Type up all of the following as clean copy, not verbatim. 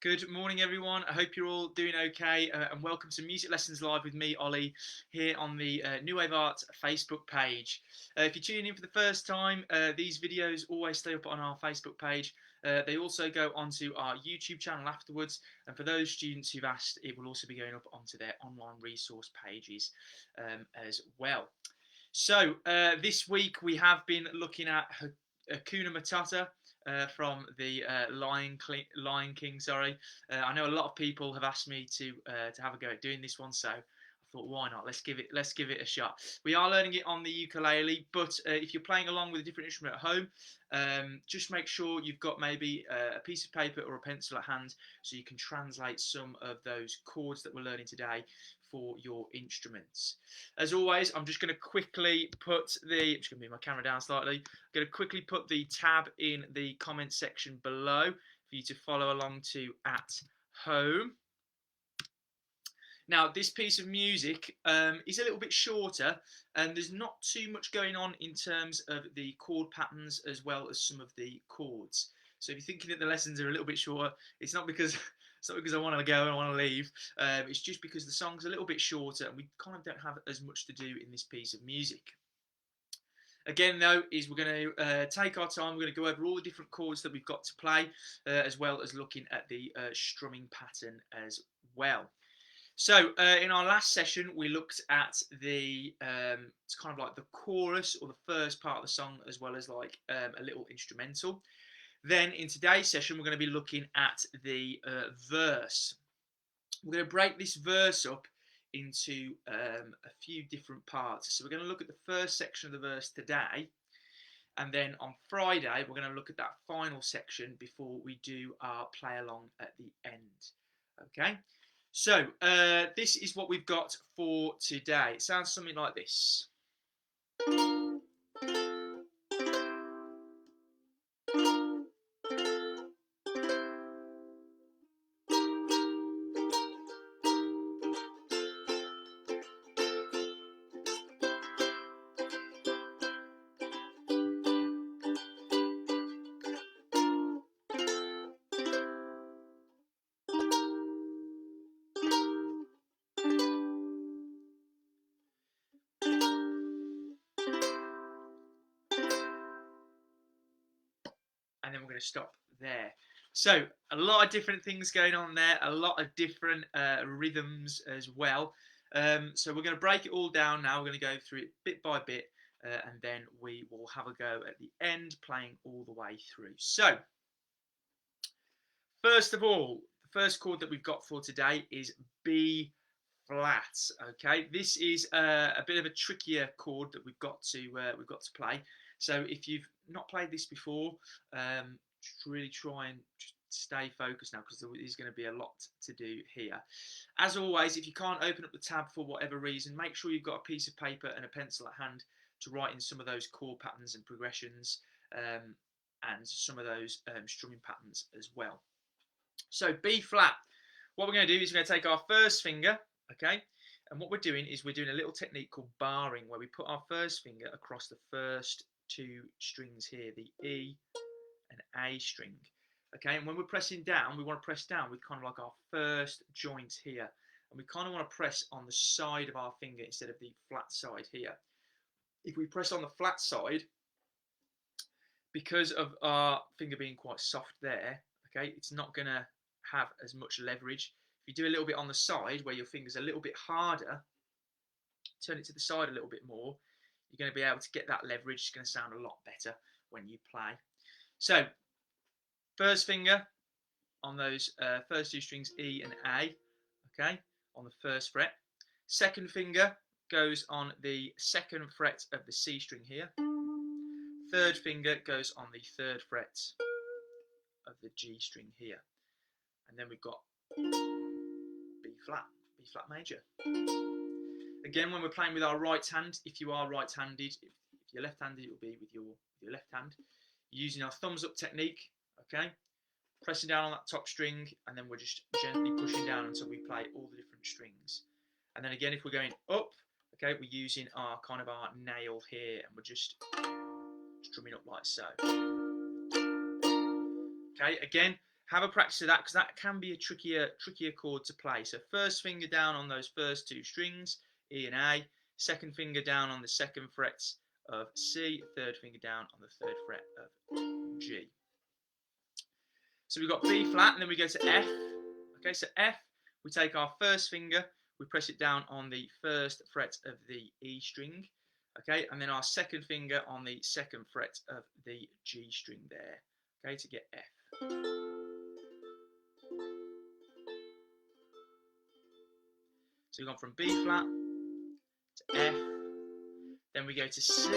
Good morning, everyone. I hope you're all doing okay, and welcome to Music Lessons Live with me, Ollie, here on the New Wave Art Facebook page. If you're tuning in for the first time, these videos always stay up on our Facebook page. They also go onto our YouTube channel afterwards, and for those students who've asked, it will also be going up onto their online resource pages as well. So this week we have been looking at Hakuna Matata. From the Lion King. Sorry, I know a lot of people have asked me to have a go at doing this one, so I thought, why not? Let's give it a shot. We are learning it on the ukulele, but if you're playing along with a different instrument at home, just make sure you've got maybe a piece of paper or a pencil at hand, so you can translate some of those chords that we're learning today for your instruments. As always, I'm just going to quickly put I'm just going to move my camera down slightly. I'm going to quickly put the tab in the comment section below for you to follow along to at home. Now, this piece of music is a little bit shorter, and there's not too much going on in terms of the chord patterns as well as some of the chords. So if you're thinking that the lessons are a little bit shorter, it's not because I want to go and I want to leave. It's just because the song's a little bit shorter, and we kind of don't have as much to do in this piece of music. Again, though, is we're going to take our time. We're going to go over all the different chords that we've got to play, as well as looking at the strumming pattern as well. So in our last session, we looked at the it's kind of like the chorus or the first part of the song, as well as like a little instrumental. Then in today's session, we're going to be looking at the verse. We're going to break this verse up into a few different parts. So we're going to look at the first section of the verse today, and then on Friday, we're going to look at that final section before we do our play along at the end. Okay. So this is what we've got for today. It sounds something like this. And then we're going to stop there. So a lot of different things going on there, a lot of different rhythms as well. So we're going to break it all down now. We're going to go through it bit by bit, and then we will have a go at the end, playing all the way through. So first of all, the first chord that we've got for today is B flat. Okay, this is a bit of a trickier chord that we've got to play. So if you've not played this before, just really try and stay focused now, because there is going to be a lot to do here. As always, if you can't open up the tab for whatever reason, make sure you've got a piece of paper and a pencil at hand to write in some of those chord patterns and progressions, and some of those strumming patterns as well. So B flat. What we're going to do is we're going to take our first finger, okay, and what we're doing is we're doing a little technique called barring, where we put our first finger across the first two strings here, the E and A string, okay, and when we're pressing down, we want to press down with kind of like our first joint here, and we kind of want to press on the side of our finger instead of the flat side here. If we press on the flat side, because of our finger being quite soft there, okay, it's not going to have as much leverage. If you do a little bit on the side where your finger's a little bit harder, turn it to the side a little bit more, you're going to be able to get that leverage. It's going to sound a lot better when you play. So first finger on those first two strings, E and A, okay, on the first fret. Second finger goes on the second fret of the C string here. Third finger goes on the third fret of the G string here. And then we've got B flat major. Again, when we're playing with our right hand, if you are right-handed, if you're left-handed, it will be with your left hand. Using our thumbs up technique, okay, pressing down on that top string, and then we're just gently pushing down until we play all the different strings. And then again, if we're going up, okay, we're using our kind of our nail here, and we're just strumming up like so. Okay, again, Have a practice of that, because that can be a trickier chord to play. So first finger down on those first two strings, E and A. Second finger down on the second frets of C. Third finger down on the third fret of G. So we've got B flat, and then we go to F. Okay, so F, we take our first finger, we press it down on the first fret of the E string. Okay, and then our second finger on the second fret of the G string there. Okay, to get F. So we've gone from B flat to F, then we go to C.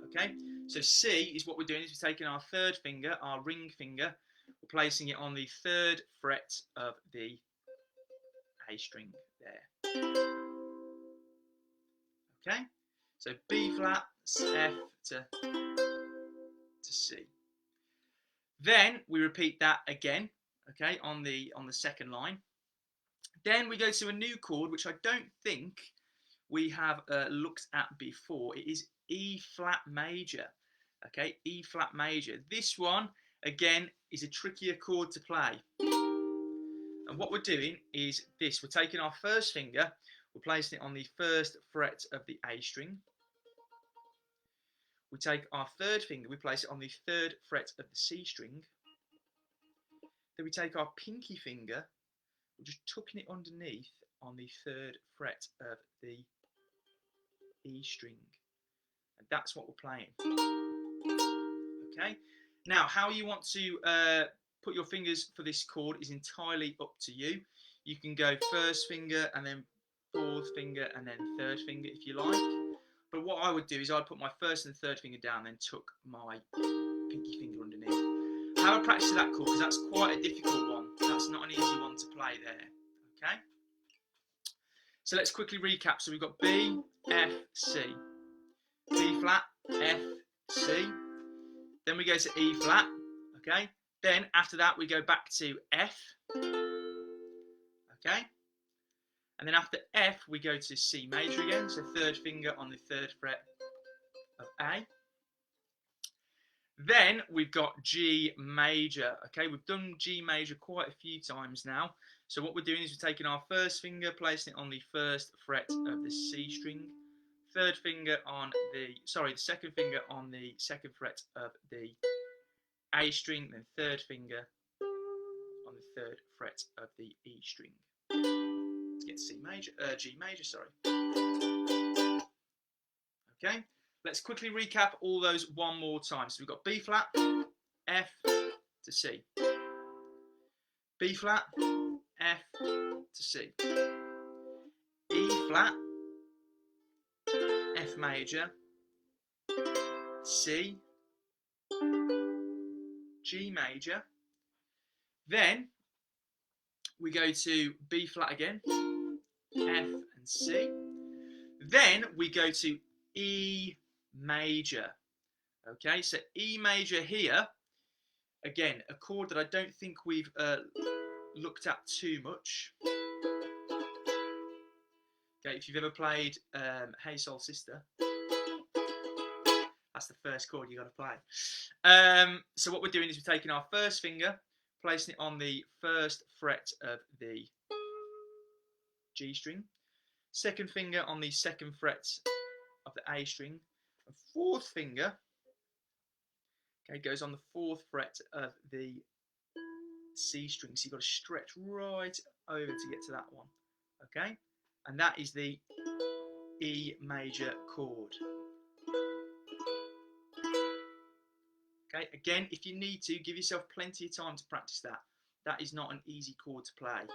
Okay, so C is what we're doing, is we're taking our third finger, our ring finger, we're placing it on the third fret of the A string there. Okay, so B flat, F to C. Then we repeat that again, okay, on the second line. Then we go to a new chord, which I don't think we have looked at before. It is E flat major. Okay, E flat major. This one, again, is a trickier chord to play. And what we're doing is this. We're taking our first finger, we're placing it on the first fret of the A string. We take our third finger, we place it on the third fret of the C string. Then we take our pinky finger, we're just tucking it underneath on the third fret of the E string. And that's what we're playing. Okay. Now, how you want to put your fingers for this chord is entirely up to you. You can go first finger and then fourth finger and then third finger if you like. But what I would do is I'd put my first and third finger down, then tuck my pinky finger underneath. Have a practice of that chord, because that's quite a difficult one. That's not an easy one to play there. Okay. So let's quickly recap. So we've got B, F, C. B flat, F, C. Then we go to E flat. Okay. Then after that we go back to F. Okay. And then after F we go to C major again. So third finger on the third fret of A. Then we've got G major. Okay, we've done G major quite a few times now. So what we're doing is we're taking our first finger, placing it on the first fret of the C string. Third finger on the second finger on the second fret of the A string, then third finger on the third fret of the E string. Let's get G major, sorry. Okay, let's quickly recap all those one more time. So we've got B flat, F to C. B flat, F to C. E flat, F major, C, G major. Then we go to B flat again, F and C. Then we go to E major. Okay, so E major here, again, a chord that I don't think we've looked at too much. Okay, if you've ever played Hey Soul Sister, that's the first chord you got to play. So what we're doing is we're taking our first finger, placing it on the first fret of the G string, second finger on the second fret of the A string, and fourth finger, okay, goes on the fourth fret of the C string. So you've got to stretch right over to get to that one. Okay, and that is the E major chord. Okay, again, if you need to, give yourself plenty of time to practice that. That is not an easy chord to play.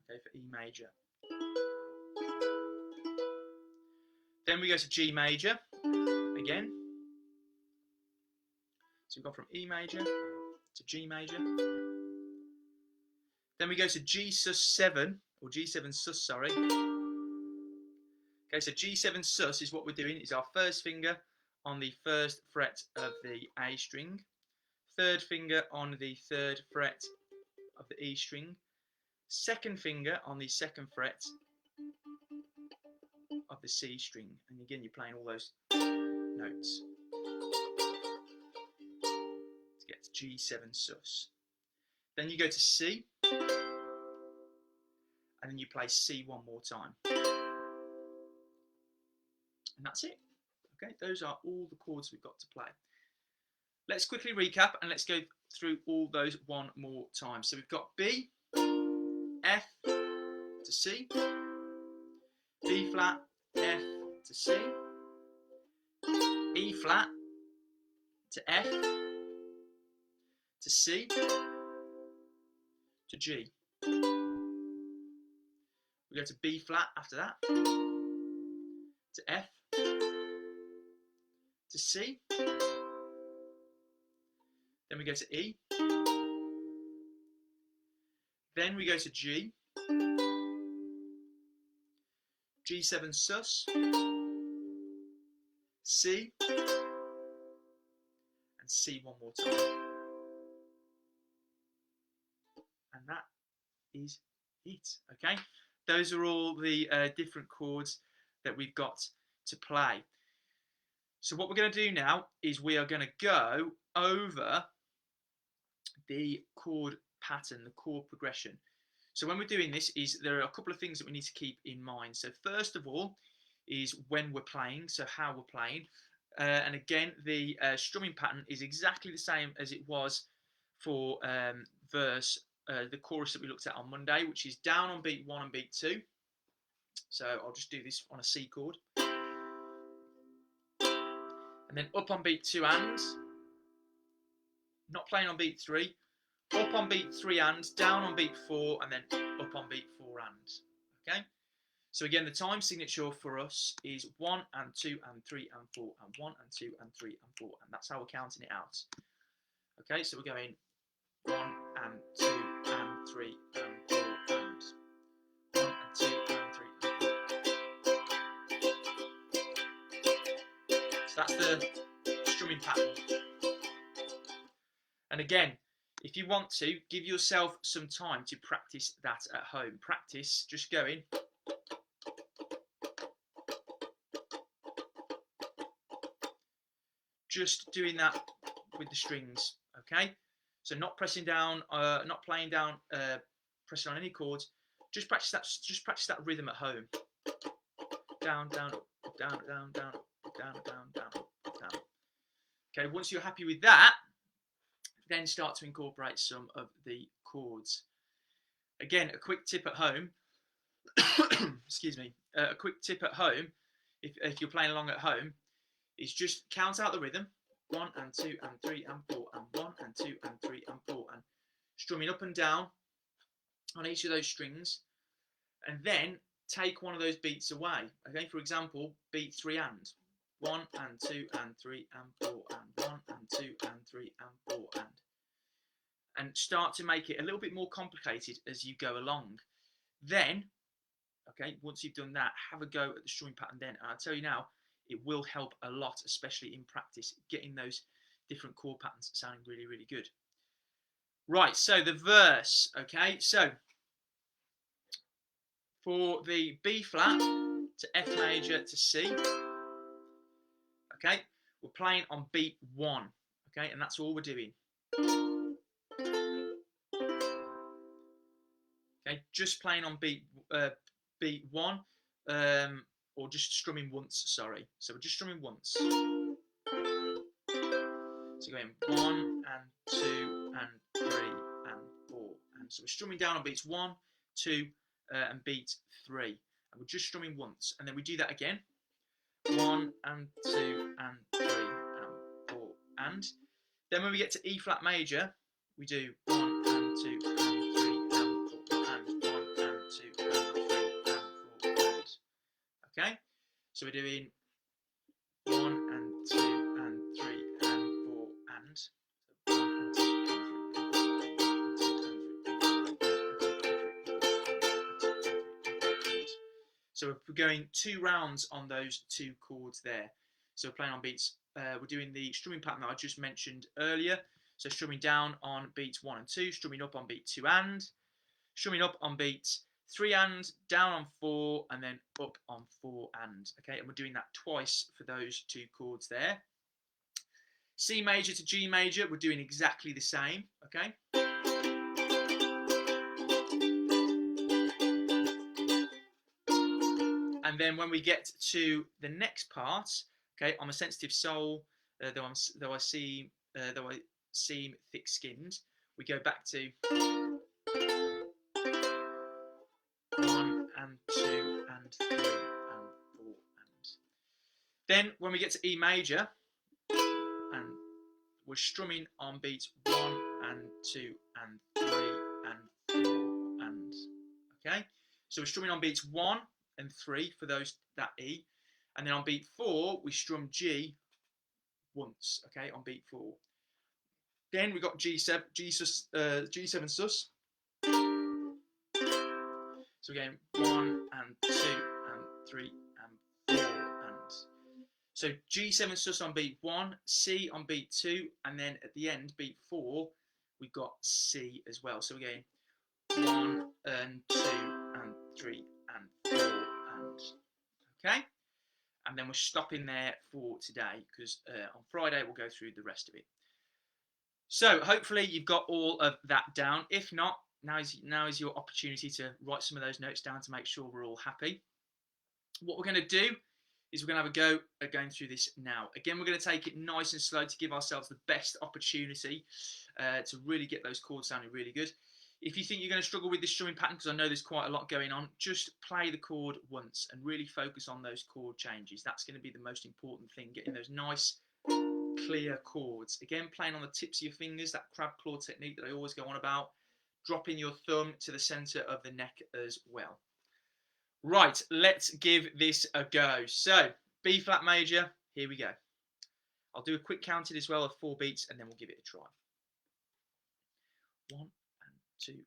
Okay, for E major. Then we go to G major again. So we've gone from E major to G major. Then we go to G sus7, or G7 sus, sorry. Okay, so G7 sus is what we're doing, is our first finger on the first fret of the A string, third finger on the third fret of the E string, second finger on the second fret of the C string, and again you're playing all those notes. G7 sus. Then you go to C, and then you play C one more time. And that's it. Okay, those are all the chords we've got to play. Let's quickly recap and let's go through all those one more time. So we've got B, F to C, B flat, F to C, E flat to F to C to G. We go to B flat after that, to F to C, then we go to E, then we go to G, G7 sus, C, and C one more time. And that is it, okay? Those are all the different chords that we've got to play. So what we're going to do now is we are going to go over the chord pattern, the chord progression. So when we're doing this, there are a couple of things that we need to keep in mind. So first of all is when we're playing, so how we're playing. And again, the strumming pattern is exactly the same as it was for the chorus that we looked at on Monday, which is down on beat 1 and beat 2. So I'll just do this on a C chord. And then up on beat 2 and, not playing on beat 3, up on beat 3 and, down on beat 4, and then up on beat 4 and. Okay? So again, the time signature for us is 1 and 2 and 3 and 4 and 1 and 2 and 3 and 4, and that's how we're counting it out. Okay, so we're going 1 and 2 and 3 and 4 and 1 and 2 and 3 and 4. So that's the strumming pattern. And again, if you want to, give yourself some time to practice that at home. Practice just going. Just doing that with the strings, okay? So not pressing down, not playing down, pressing on any chords. Just practice that rhythm at home. Down, down, up, down, down, down, up, down, down, down, up, down. Okay, once you're happy with that, then start to incorporate some of the chords. Again, a quick tip at home. Excuse me. A quick tip at home, if you're playing along at home, is just count out the rhythm. 1 and 2 and 3 and 4 and 1 and 2 and 3 and 4 and strumming up and down on each of those strings, and then take one of those beats away. Okay, for example, beat 3 and 1 and 2 and 3 and 4 and 1 and 2 and 3 and 4 and start to make it a little bit more complicated as you go along. Then, okay, once you've done that, have a go at the strumming pattern then, and I'll tell you now, it will help a lot, especially in practice, getting those different chord patterns sounding really, really good. Right, so the verse, okay, so for the B flat to F major to C, okay, we're playing on beat 1, okay, and that's all we're doing. Okay, just playing on beat 1, or just strumming once, sorry. So we're just strumming once. So going 1 and 2 and 3 and 4. And so we're strumming down on beats 1, 2, and beat 3. And we're just strumming once. And then we do that again. 1 and 2 and 3 and 4. And then when we get to E flat major, we do 1 and 2 and 3 and 4 and 1 and 2 and 3 and 4 and. Okay? So we're doing 1 and 2 and 3 and 4 and. So we're going 2 rounds on those 2 chords there. So we're playing on beats, we're doing the strumming pattern that I just mentioned earlier. So strumming down on beats 1 and 2, strumming up on beat 2 and, strumming up on beats 3 and, down on 4, and then up on 4 and. Okay, and we're doing that twice for those 2 chords there. C major to G major, we're doing exactly the same, okay? And then when we get to the next part, okay, I'm a sensitive soul, though I seem thick-skinned. We go back to 1 and 2 and 3 and 4 and. Then when we get to E major, and we're strumming on beats 1 and 2 and 3 and 4 and. Okay, so we're strumming on beats 1 and 3 for that E, and then on beat 4 we strum G once, okay, on beat 4. Then we got G7 sus. So again, 1 and 2 and 3 and 4 and. So G7 sus on beat 1, C on beat 2, and then at the end, beat 4, we've got C as well. So again, 1 and 2 and 3 and 4 and. Okay? And then we're stopping there for today, because on Friday we'll go through the rest of it. So hopefully you've got all of that down. If not, now is your opportunity to write some of those notes down to make sure we're all happy. What we're going to do is we're going to have a go at going through this now. Again, we're going to take it nice and slow to give ourselves the best opportunity to really get those chords sounding really good. If you think you're going to struggle with this strumming pattern, because I know there's quite a lot going on, just play the chord once and really focus on those chord changes. That's going to be the most important thing, getting those nice, clear chords. Again, playing on the tips of your fingers, that crab claw technique that I always go on about, dropping your thumb to the centre of the neck as well. Right, let's give this a go. So, B flat major, here we go. I'll do a quick counting as well of 4 beats and then we'll give it a try. 1 and 2 and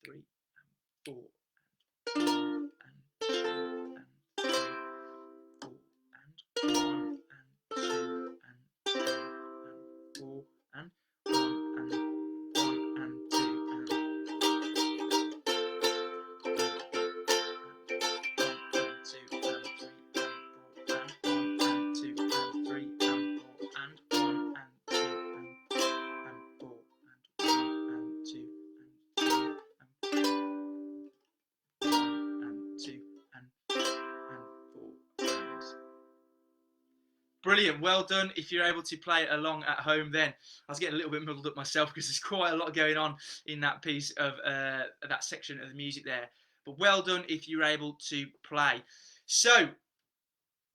3 and 4 and 1 and 2 and 3 and 4 and 1 and 2 and 3 and 4 and 1 and 2 and. Brilliant, well done. If you're able to play along at home then. I was getting a little bit muddled up myself because there's quite a lot going on in that piece of that section of the music there. But well done if you're able to play. So,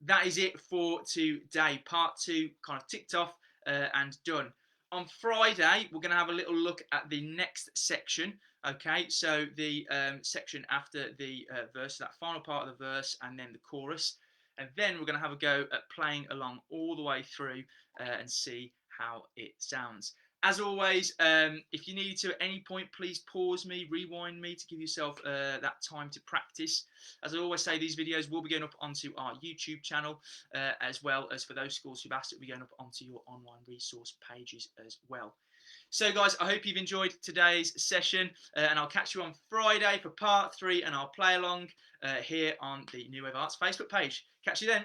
that is it for today. Part 2 kind of ticked off and done. On Friday, we're going to have a little look at the next section. Okay, so the section after the verse, that final part of the verse, and then the chorus. And then we're going to have a go at playing along all the way through and see how it sounds. As always, if you need to at any point, please pause me, rewind me to give yourself that time to practice. As I always say, these videos will be going up onto our YouTube channel, as well as for those schools who've asked, it will be going up onto your online resource pages as well. So guys, I hope you've enjoyed today's session, and I'll catch you on Friday for part 3, and I'll play along here on the New Wave Arts Facebook page. Catch you then.